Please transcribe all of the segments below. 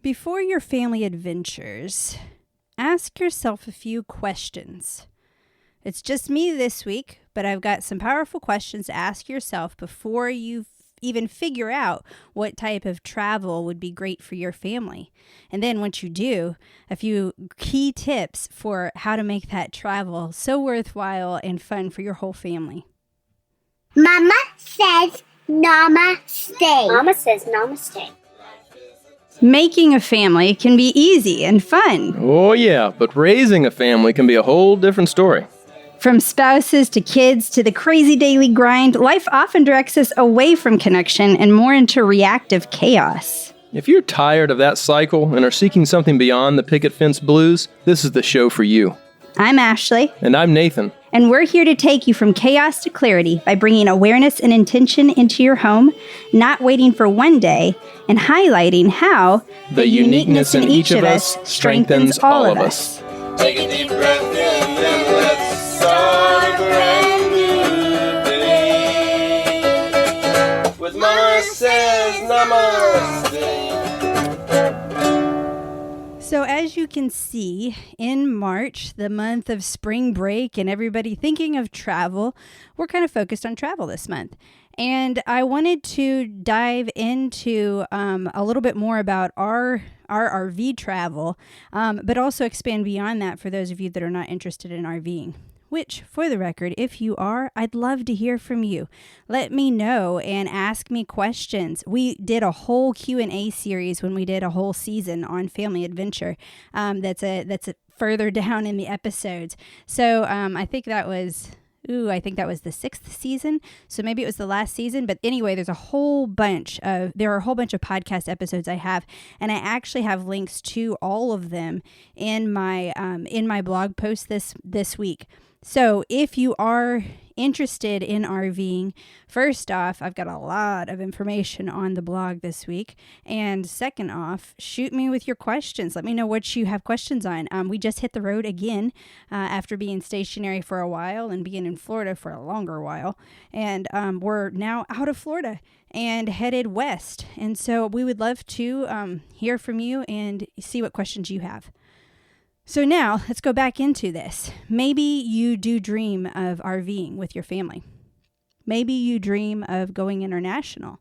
Before your family adventures, ask yourself a few questions. It's just me this week, but I've got some powerful questions to ask yourself before you even figure out what type of travel would be great for your family. And then once you do, a few key tips for how to make that travel so worthwhile and fun for your whole family. Mama says namaste. Mama says namaste. Making a family can be easy and fun. Oh yeah, but raising a family can be a whole different story. From spouses to kids to the crazy daily grind, life often directs us away from connection and more into reactive chaos. If you're tired of that cycle and are seeking something beyond the picket fence blues, this is the show for you. I'm Ashley. And I'm Nathan. And we're here to take you from chaos to clarity by bringing awareness and intention into your home, not waiting for one day, and highlighting how the uniqueness in each of us strengthens all of us. Take a deep breath in and let's start a brand new day. With Mama says namaste. So as you can see, in March, the month of spring break and everybody thinking of travel, we're kind of focused on travel this month. And I wanted to dive into a little bit more about our RV travel, but also expand beyond that for those of you that are not interested in RVing. Which, for the record, if you are, I'd love to hear from you. Let me know and ask me questions. We did a whole Q&A series when we did a whole season on family adventure. That's a further down in the episodes. So I think that was the 6th season. So maybe it was the last season. But anyway, there are a whole bunch of podcast episodes I have, and I actually have links to all of them in my blog post this week. So if you are interested in RVing, first off, I've got a lot of information on the blog this week. And second off, shoot me with your questions. Let me know what you have questions on. We just hit the road again after being stationary for a while and being in Florida for a longer while. And we're now out of Florida and headed west. And so we would love to hear from you and see what questions you have. So now let's go back into this. Maybe you do dream of RVing with your family. Maybe you dream of going international.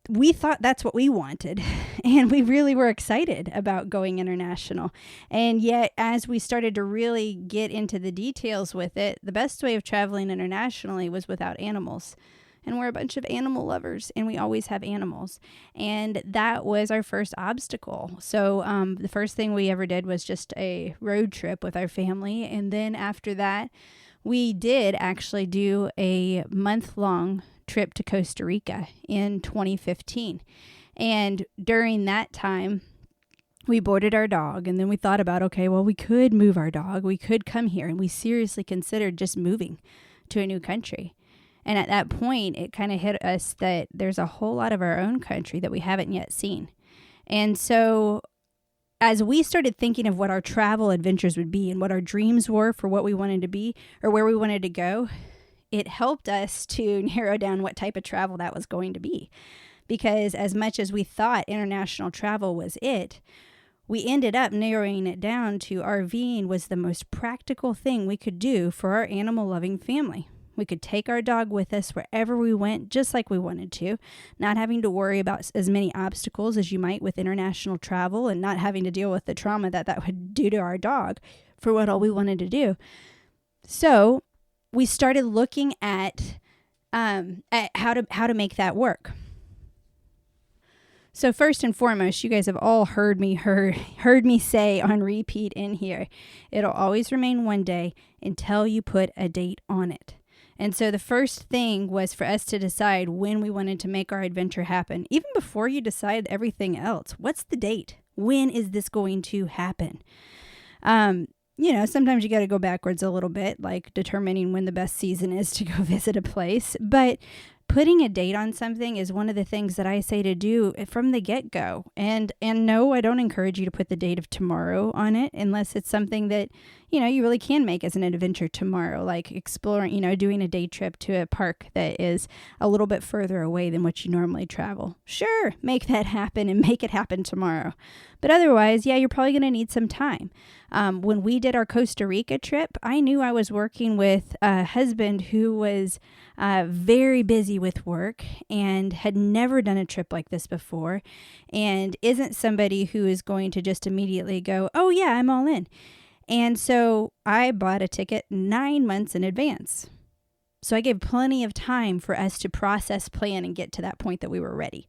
We thought that's what we wanted, and we really were excited about going international. And yet, as we started to really get into the details with it, the best way of traveling internationally was without animals. And we're a bunch of animal lovers, and we always have animals. And that was our first obstacle. So the first thing we ever did was just a road trip with our family. And then after that, we did actually do a month-long trip to Costa Rica in 2015. And during that time, we boarded our dog, and then we thought about, okay, well, we could move our dog. We could come here, and we seriously considered just moving to a new country. And at that point, it kind of hit us that there's a whole lot of our own country that we haven't yet seen. And so as we started thinking of what our travel adventures would be and what our dreams were for what we wanted to be or where we wanted to go, it helped us to narrow down what type of travel that was going to be. Because as much as we thought international travel was it, we ended up narrowing it down to RVing was the most practical thing we could do for our animal-loving family. We could take our dog with us wherever we went, just like we wanted to, not having to worry about as many obstacles as you might with international travel and not having to deal with the trauma that would do to our dog for what all we wanted to do. So we started looking at how to make that work. So first and foremost, you guys have all heard me say on repeat in here, it'll always remain one day until you put a date on it. And so the first thing was for us to decide when we wanted to make our adventure happen. Even before you decide everything else, what's the date? When is this going to happen? Sometimes you got to go backwards a little bit, like determining when the best season is to go visit a place. But putting a date on something is one of the things that I say to do from the get-go. And no, I don't encourage you to put the date of tomorrow on it unless it's something that, you really can make as an adventure tomorrow, like exploring, doing a day trip to a park that is a little bit further away than what you normally travel. Sure, make that happen and make it happen tomorrow. But otherwise, yeah, you're probably going to need some time. When we did our Costa Rica trip, I knew I was working with a husband who was very busy with work and had never done a trip like this before, and isn't somebody who is going to just immediately go, oh yeah, I'm all in. And so I bought a ticket 9 months in advance. So I gave plenty of time for us to process, plan, and get to that point that we were ready.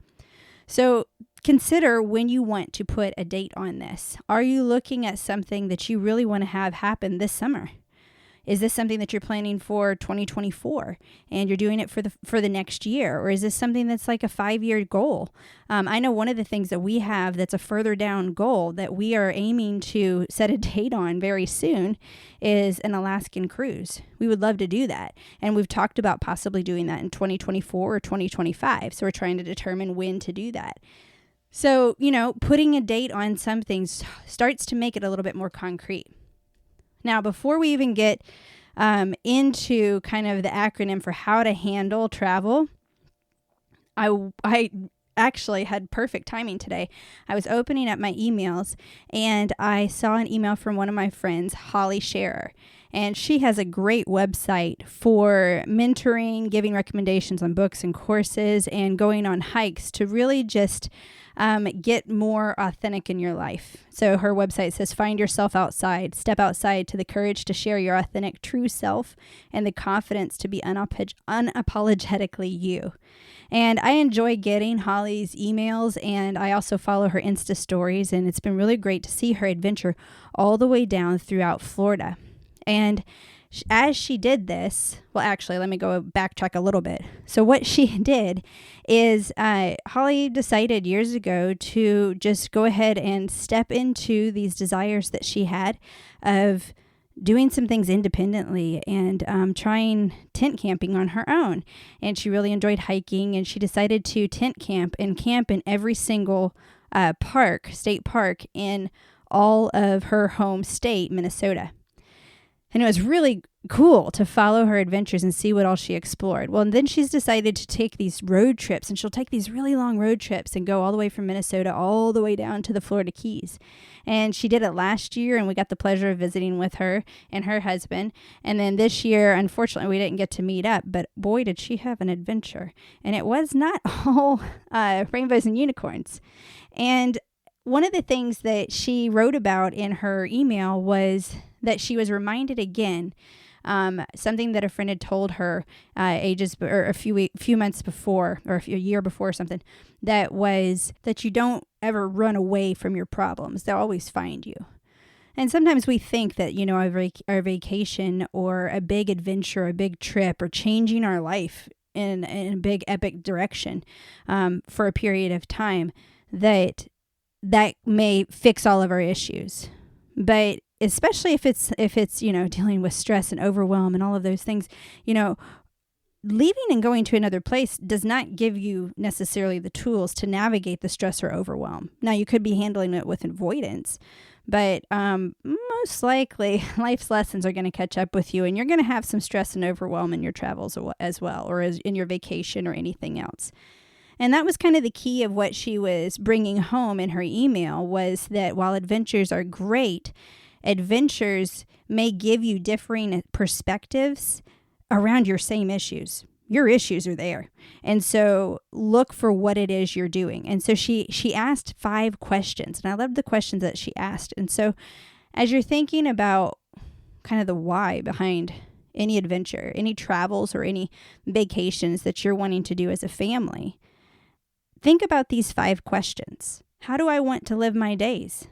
So consider when you want to put a date on this. Are you looking at something that you really want to have happen this summer? Is this something that you're planning for 2024 and you're doing it for the next year? Or is this something that's like a 5-year goal? I know one of the things that we have that's a further down goal that we are aiming to set a date on very soon is an Alaskan cruise. We would love to do that. And we've talked about possibly doing that in 2024 or 2025. So we're trying to determine when to do that. So, putting a date on something starts to make it a little bit more concrete. Now, before we even get into kind of the acronym for how to handle travel, I actually had perfect timing today. I was opening up my emails and I saw an email from one of my friends, Holly Scherer. And she has a great website for mentoring, giving recommendations on books and courses, and going on hikes to really just get more authentic in your life. So her website says, find yourself outside, step outside to the courage to share your authentic true self and the confidence to be unapologetically you. And I enjoy getting Holly's emails, and I also follow her Insta stories, and it's been really great to see her adventure all the way down throughout Florida. And as she did this, well, actually, let me go backtrack a little bit. So what she did is Holly decided years ago to just go ahead and step into these desires that she had of doing some things independently and trying tent camping on her own. And she really enjoyed hiking, and she decided to tent camp in every single state park in all of her home state, Minnesota. And it was really cool to follow her adventures and see what all she explored. Well, and then she's decided to take these road trips, and she'll take these really long road trips and go all the way from Minnesota all the way down to the Florida Keys. And she did it last year, and we got the pleasure of visiting with her and her husband. And then this year, unfortunately, we didn't get to meet up, but boy, did she have an adventure. And it was not all rainbows and unicorns. And one of the things that she wrote about in her email was that she was reminded again, something that a friend had told her a few months before, or a year before or something, that was that you don't ever run away from your problems. They'll always find you. And sometimes we think that, our vacation or a big adventure, a big trip, or changing our life in a big epic direction for a period of time, that may fix all of our issues. But especially if it's dealing with stress and overwhelm and all of those things, leaving and going to another place does not give you necessarily the tools to navigate the stress or overwhelm. Now, you could be handling it with avoidance, but most likely life's lessons are going to catch up with you, and you're going to have some stress and overwhelm in your travels as well, or in your vacation or anything else. And that was kind of the key of what she was bringing home in her email, was that while adventures are great, adventures may give you differing perspectives around your same issues. Your issues are there. And so look for what it is you're doing. And so she asked 5 questions, and I loved the questions that she asked. And so as you're thinking about kind of the why behind any adventure, any travels, or any vacations that you're wanting to do as a family, think about these 5 questions. How do I want to live my days?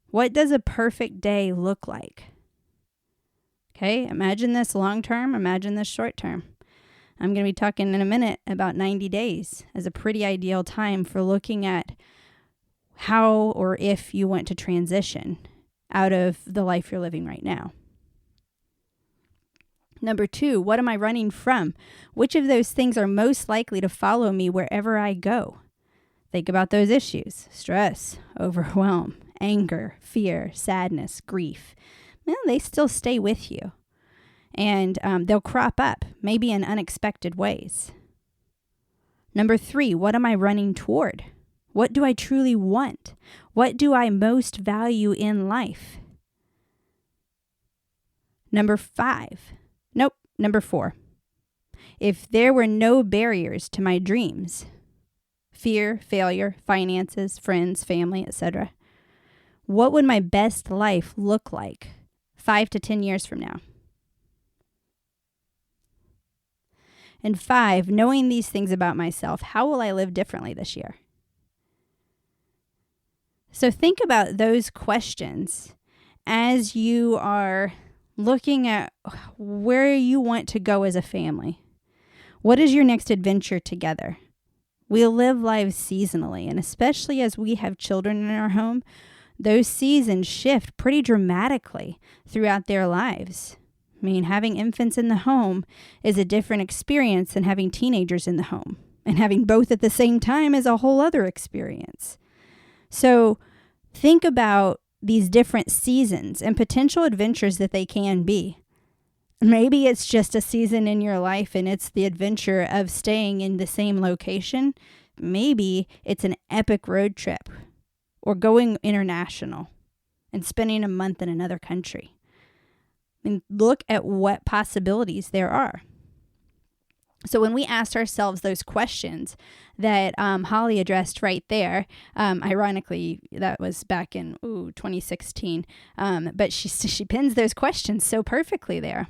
What does a perfect day look like? Okay, imagine this long term, imagine this short term. I'm going to be talking in a minute about 90 days as a pretty ideal time for looking at how or if you want to transition out of the life you're living right now. Number 2, what am I running from? Which of those things are most likely to follow me wherever I go? Think about those issues: stress, overwhelm, anger, fear, sadness, grief. Well, they still stay with you. And they'll crop up, maybe in unexpected ways. Number 3, what am I running toward? What do I truly want? What do I most value in life? Number 4. If there were no barriers to my dreams, fear, failure, finances, friends, family, etc., what would my best life look like 5 to 10 years from now? And 5, knowing these things about myself, how will I live differently this year? So think about those questions as you are looking at where you want to go as a family. What is your next adventure together? We live lives seasonally, and especially as we have children in our home, those seasons shift pretty dramatically throughout their lives. I mean, having infants in the home is a different experience than having teenagers in the home. And having both at the same time is a whole other experience. So think about these different seasons and potential adventures that they can be. Maybe it's just a season in your life and it's the adventure of staying in the same location. Maybe it's an epic road trip or going international and spending a month in another country. And look at what possibilities there are. So when we asked ourselves those questions that Holly addressed right there, ironically, that was back in 2016, but she pins those questions so perfectly there.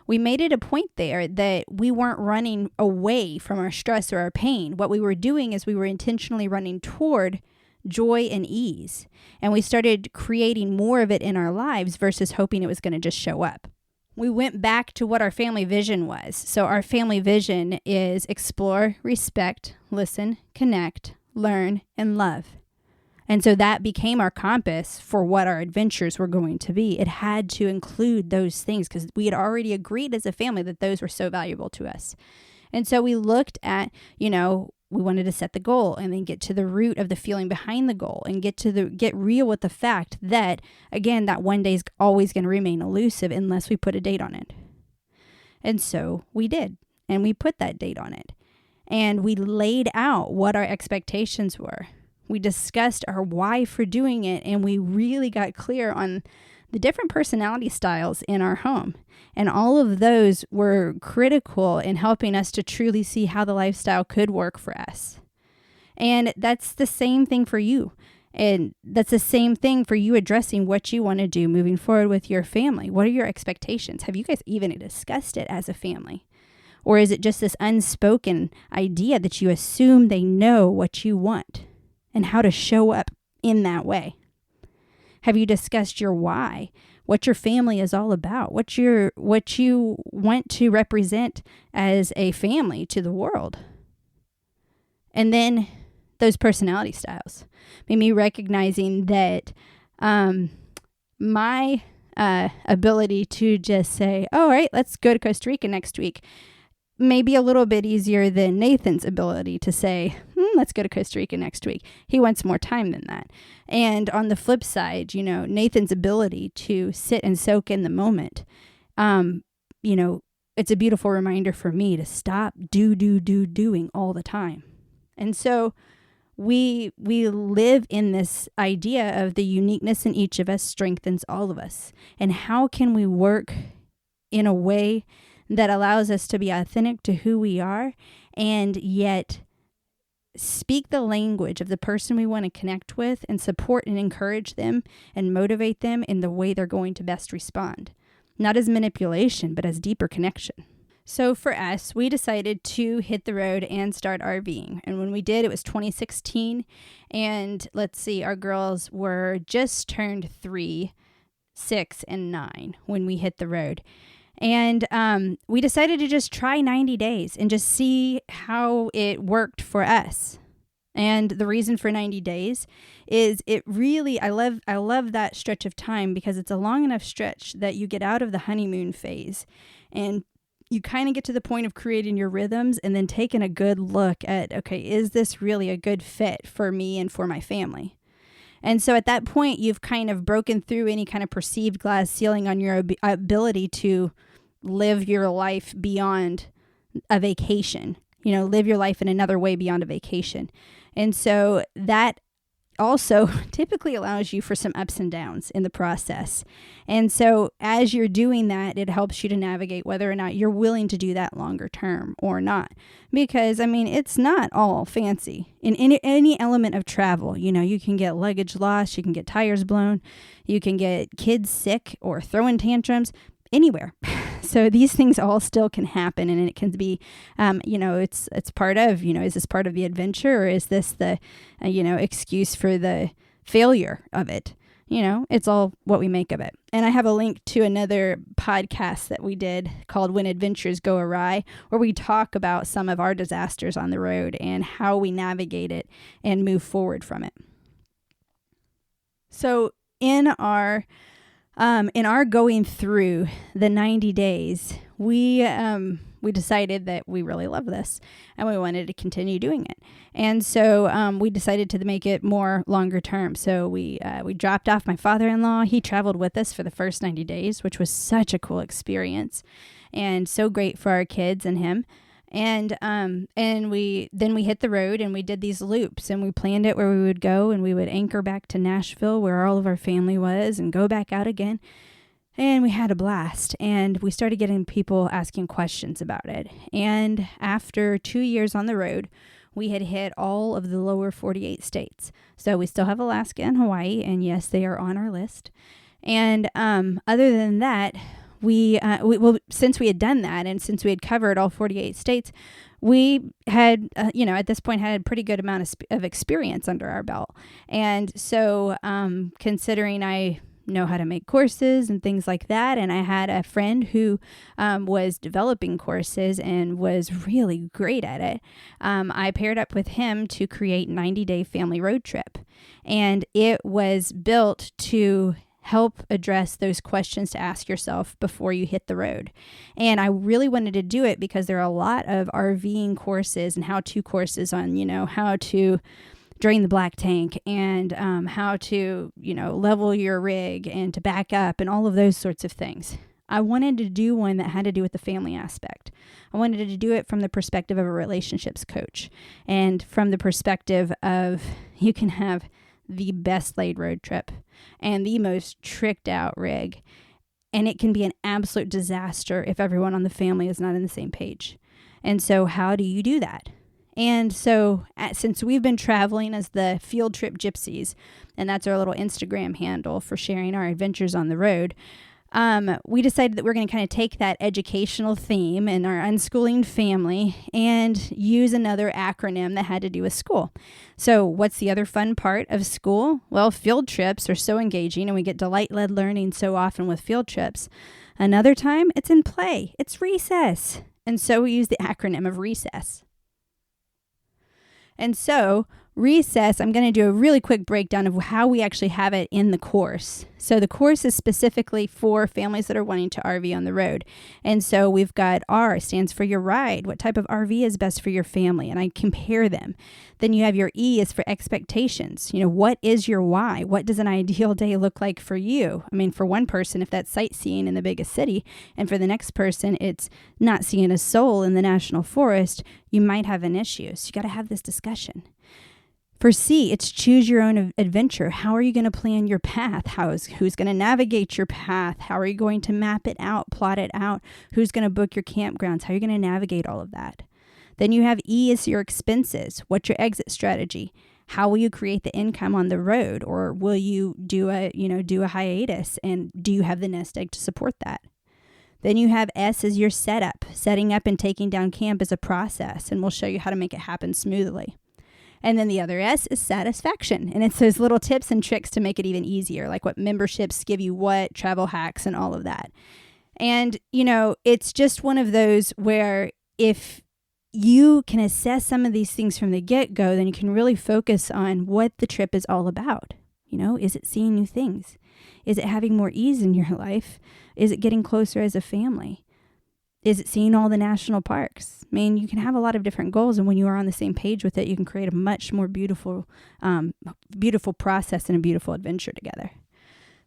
We made it a point there that we weren't running away from our stress or our pain. What we were doing is we were intentionally running toward joy and ease. And we started creating more of it in our lives versus hoping it was going to just show up. We went back to what our family vision was. So our family vision is explore, respect, listen, connect, learn, and love. And so that became our compass for what our adventures were going to be. It had to include those things because we had already agreed as a family that those were so valuable to us. And so we looked at, we wanted to set the goal and then get to the root of the feeling behind the goal and get real with the fact that, again, that one day is always going to remain elusive unless we put a date on it. And so we did, and we put that date on it. And we laid out what our expectations were. We discussed our why for doing it, and we really got clear on the different personality styles in our home. And all of those were critical in helping us to truly see how the lifestyle could work for us. And that's the same thing for you. And that's the same thing for you addressing what you want to do moving forward with your family. What are your expectations? Have you guys even discussed it as a family? Or is it just this unspoken idea that you assume they know what you want and how to show up in that way? Have you discussed your why? What your family is all about? What you want to represent as a family to the world? And then those personality styles. Maybe recognizing that my ability to just say, all right, let's go to Costa Rica next week, may be a little bit easier than Nathan's ability to say, let's go to Costa Rica next week. He wants more time than that. And on the flip side, Nathan's ability to sit and soak in the moment, it's a beautiful reminder for me to stop doing all the time. And so we live in this idea of the uniqueness in each of us strengthens all of us. And how can we work in a way that allows us to be authentic to who we are and yet speak the language of the person we want to connect with and support and encourage them and motivate them in the way they're going to best respond. Not as manipulation, but as deeper connection. So for us, we decided to hit the road and start RVing. And when we did, it was 2016. And let's see, our girls were just turned 3, 6, and 9 when we hit the road. And we decided to just try 90 days and just see how it worked for us. And the reason for 90 days is it really, I love that stretch of time because it's a long enough stretch that you get out of the honeymoon phase and you kind of get to the point of creating your rhythms and then taking a good look at, okay, is this really a good fit for me and for my family? And so at that point, you've kind of broken through any kind of perceived glass ceiling on your ability to live your life beyond a vacation, live your life in another way beyond a vacation. And so that also typically allows you for some ups and downs in the process. And so as you're doing that, it helps you to navigate whether or not you're willing to do that longer term or not. Because, it's not all fancy. In any element of travel, you can get luggage lost, you can get tires blown, you can get kids sick or throwing tantrums anywhere. So these things all still can happen, and it can be, it's part of, is this part of the adventure, or is this the, excuse for the failure of it? It's all what we make of it. And I have a link to another podcast that we did called When Adventures Go Awry, where we talk about some of our disasters on the road and how we navigate it and move forward from it. So in our going through the 90 days, we decided that we really love this and we wanted to continue doing it. And so we decided to make it more longer term. So we dropped off my father-in-law. He traveled with us for the first 90 days, which was such a cool experience and so great for our kids and him. And we hit the road and we did these loops and we planned it where we would go and we would anchor back to Nashville where all of our family was and go back out again. And we had a blast and we started getting people asking questions about it. And after 2 years on the road, we had hit all of the lower 48 states. So we still have Alaska and Hawaii, and yes, they are on our list. And other than that, since we had done that and since we had covered all 48 states, we had, at this point had a pretty good amount of experience under our belt. And so considering I know how to make courses and things like that, and I had a friend who was developing courses and was really great at it, I paired up with him to create 90-Day Family Road Trip. And it was built to help address those questions to ask yourself before you hit the road. And I really wanted to do it because there are a lot of RVing courses and how-to courses on, how to drain the black tank and how to, level your rig and to back up and all of those sorts of things. I wanted to do one that had to do with the family aspect. I wanted to do it from the perspective of a relationships coach and from the perspective of you can have the best laid road trip and the most tricked out rig, and it can be an absolute disaster if everyone on the family is not on the same page. And so how do you do that? And so since we've been traveling as the Field Trip Gypsies, and that's our little Instagram handle for sharing our adventures on the road, we decided that we're going to kind of take that educational theme and our unschooling family and use another acronym that had to do with school. So what's the other fun part of school? Well, field trips are so engaging and we get delight-led learning so often with field trips. Another time, it's in play. It's recess. And so we use the acronym of recess. And so recess, I'm going to do a really quick breakdown of how we actually have it in the course. So the course is specifically for families that are wanting to RV on the road. And so we've got R stands for your ride. What type of RV is best for your family? And I compare them. Then you have your E is for expectations. What is your why? What does an ideal day look like for you? For one person, if that's sightseeing in the biggest city, and for the next person, it's not seeing a soul in the national forest, you might have an issue. So you got to have this discussion. For C, it's choose your own adventure. How are you going to plan your path? Who's going to navigate your path? How are you going to map it out, plot it out? Who's going to book your campgrounds? How are you going to navigate all of that? Then you have E is your expenses. What's your exit strategy? How will you create the income on the road? Or will you do a hiatus? And do you have the nest egg to support that? Then you have S is your setup. Setting up and taking down camp is a process, and we'll show you how to make it happen smoothly. And then the other S is satisfaction. And it's those little tips and tricks to make it even easier, like what memberships give you what, travel hacks, and all of that. And, it's just one of those where if you can assess some of these things from the get-go, then you can really focus on what the trip is all about. Is it seeing new things? Is it having more ease in your life? Is it getting closer as a family? Is it seeing all the national parks? I mean, you can have a lot of different goals, and when you are on the same page with it, you can create a much more beautiful process and a beautiful adventure together.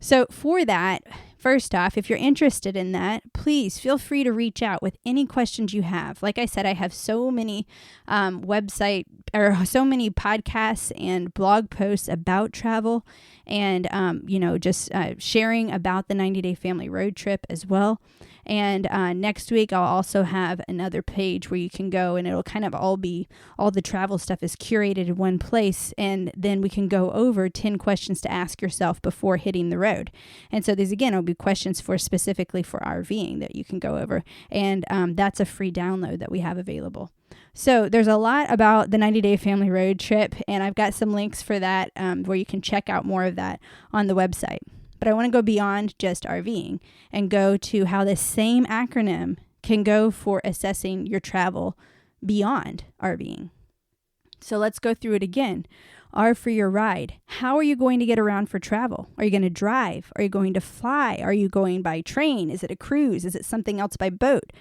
So for that, first off, if you're interested in that, please feel free to reach out with any questions you have. Like I said, I have so many so many podcasts and blog posts about travel and, just sharing about the 90-day family road trip as well. And next week, I'll also have another page where you can go, and it'll kind of all the travel stuff is curated in one place. And then we can go over 10 questions to ask yourself before hitting the road. And so these, again, will be questions specifically for RVing that you can go over. And that's a free download that we have available. So there's a lot about the 90-day family road trip, and I've got some links for that where you can check out more of that on the website. But I want to go beyond just RVing and go to how this same acronym can go for assessing your travel beyond RVing. So let's go through it again. R for your ride. How are you going to get around for travel? Are you going to drive? Are you going to fly? Are you going by train? Is it a cruise? Is it something else by boat?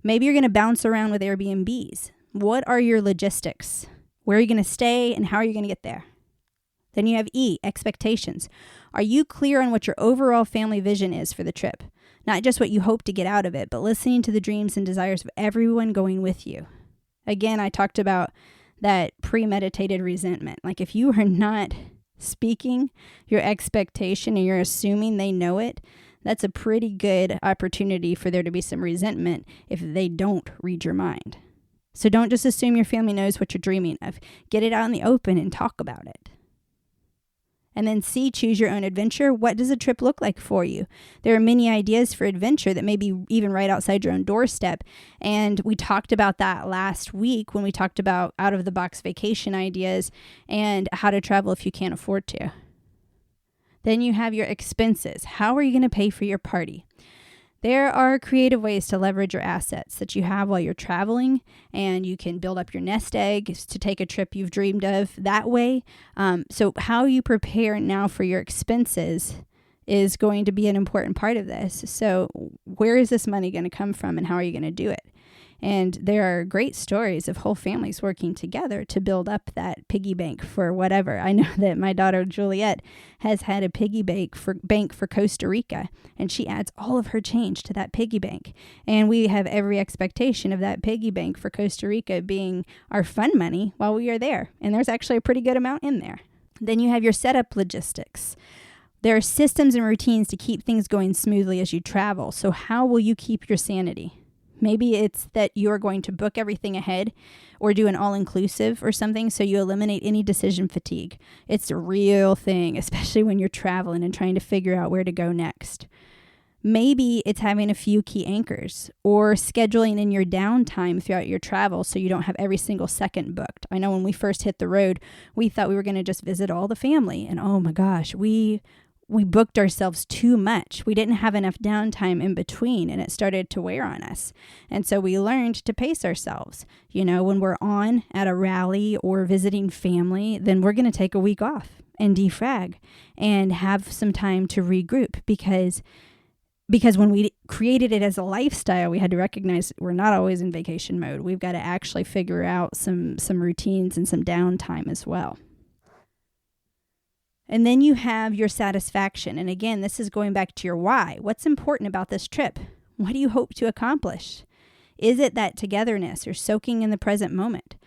Maybe you're going to bounce around with Airbnbs. What are your logistics? Where are you going to stay, and how are you going to get there? Then you have E, expectations. Are you clear on what your overall family vision is for the trip? Not just what you hope to get out of it, but listening to the dreams and desires of everyone going with you. Again, I talked about that premeditated resentment. Like if you are not speaking your expectation and you're assuming they know it, that's a pretty good opportunity for there to be some resentment if they don't read your mind. So don't just assume your family knows what you're dreaming of. Get it out in the open and talk about it. And then C, choose your own adventure. What does a trip look like for you? There are many ideas for adventure that may be even right outside your own doorstep. And we talked about that last week when we talked about out-of-the-box vacation ideas and how to travel if you can't afford to. Then you have your expenses. How are you going to pay for your party? There are creative ways to leverage your assets that you have while you're traveling, and you can build up your nest egg to take a trip you've dreamed of that way. So how you prepare now for your expenses is going to be an important part of this. So where is this money going to come from, and how are you going to do it? And there are great stories of whole families working together to build up that piggy bank for whatever. I know that my daughter Juliet has had a piggy bank for Costa Rica, and she adds all of her change to that piggy bank. And we have every expectation of that piggy bank for Costa Rica being our fun money while we are there. And there's actually a pretty good amount in there. Then you have your setup logistics. There are systems and routines to keep things going smoothly as you travel. So how will you keep your sanity? Maybe it's that you're going to book everything ahead or do an all-inclusive or something so you eliminate any decision fatigue. It's a real thing, especially when you're traveling and trying to figure out where to go next. Maybe it's having a few key anchors or scheduling in your downtime throughout your travel so you don't have every single second booked. I know when we first hit the road, we thought we were going to just visit all the family. And oh my gosh, we booked ourselves too much. We didn't have enough downtime in between, and it started to wear on us. And so we learned to pace ourselves. You know, when we're on at a rally or visiting family, then we're going to take a week off and defrag and have some time to regroup because when we created it as a lifestyle, we had to recognize we're not always in vacation mode. We've got to actually figure out some routines and some downtime as well. And then you have your satisfaction. And again, this is going back to your why. What's important about this trip? What do you hope to accomplish? Is it that togetherness or soaking in the present moment?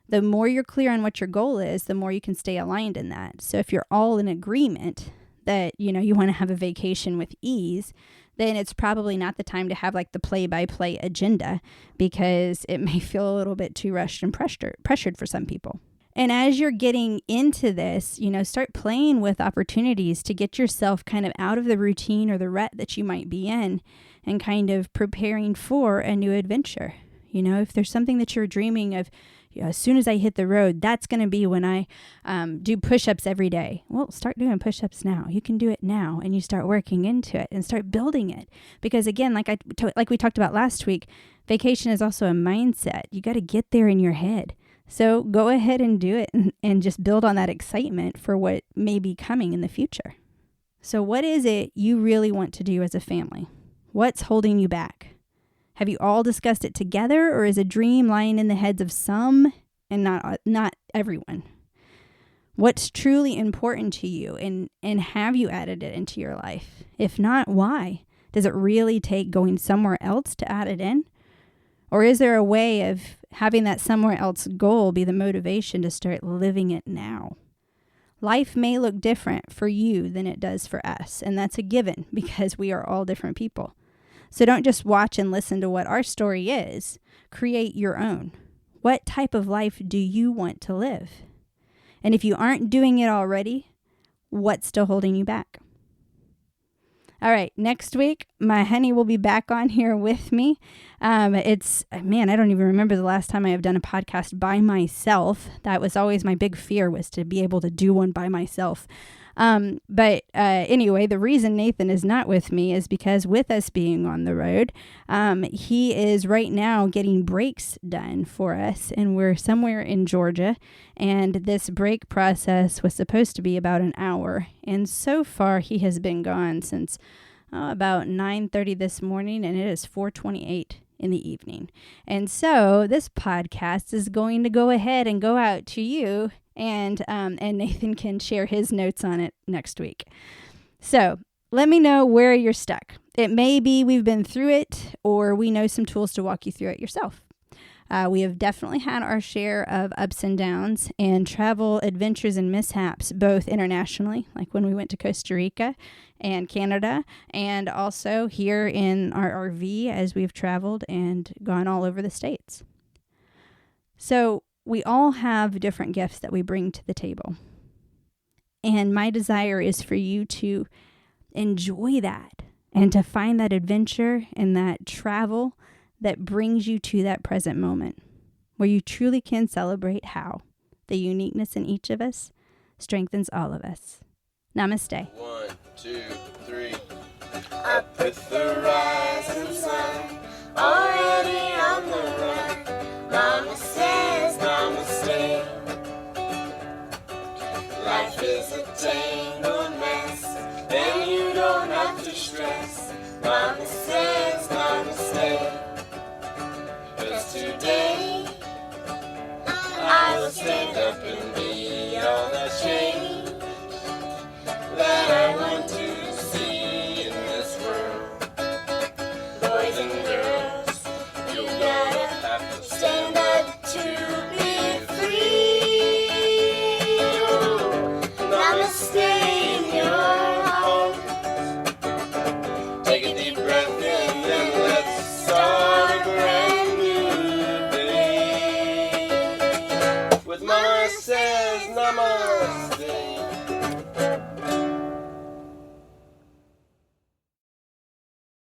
The more you're clear on what your goal is, the more you can stay aligned in that. So if you're all in agreement that, you want to have a vacation with ease, then it's probably not the time to have like the play-by-play agenda because it may feel a little bit too rushed and pressured for some people. And as you're getting into this, start playing with opportunities to get yourself kind of out of the routine or the rut that you might be in and kind of preparing for a new adventure. If there's something that you're dreaming of, As soon as I hit the road, that's going to be when I do push-ups every day. Well, start doing push-ups now. You can do it now, and you start working into it and start building it. Because again, like we talked about last week, vacation is also a mindset. You got to get there in your head. So go ahead and do it and just build on that excitement for what may be coming in the future. So what is it you really want to do as a family? What's holding you back? Have you all discussed it together, or is a dream lying in the heads of some and not everyone? What's truly important to you, and have you added it into your life? If not, why? Does it really take going somewhere else to add it in? Or is there a way of having that somewhere else goal be the motivation to start living it now? Life may look different for you than it does for us, and that's a given because we are all different people. So don't just watch and listen to what our story is. Create your own. What type of life do you want to live? And if you aren't doing it already, what's still holding you back? All right, next week, my honey will be back on here with me. I don't even remember the last time I have done a podcast by myself. That was always my big fear, was to be able to do one by myself. Anyway, the reason Nathan is not with me is because with us being on the road, he is right now getting brakes done for us, and we're somewhere in Georgia, and this brake process was supposed to be about an hour, and so far he has been gone since about 9:30 this morning, and it is 4:28 in the evening. And so this podcast is going to go ahead and go out to you, and Nathan can share his notes on it next week. So let me know where you're stuck. It may be we've been through it, or we know some tools to walk you through it yourself. We have definitely had our share of ups and downs and travel adventures and mishaps, both internationally, like when we went to Costa Rica and Canada, and also here in our RV as we've traveled and gone all over the States. So we all have different gifts that we bring to the table. And my desire is for you to enjoy that and to find that adventure and that travel that brings you to that present moment where you truly can celebrate how the uniqueness in each of us strengthens all of us. Namaste. 1, 2, 3. Up with the rising sun, already on the run. Mama says namaste. Life is a tangled mess, and you don't have to stress. Mama says namaste. 'Cause today I will stand up and be all that change.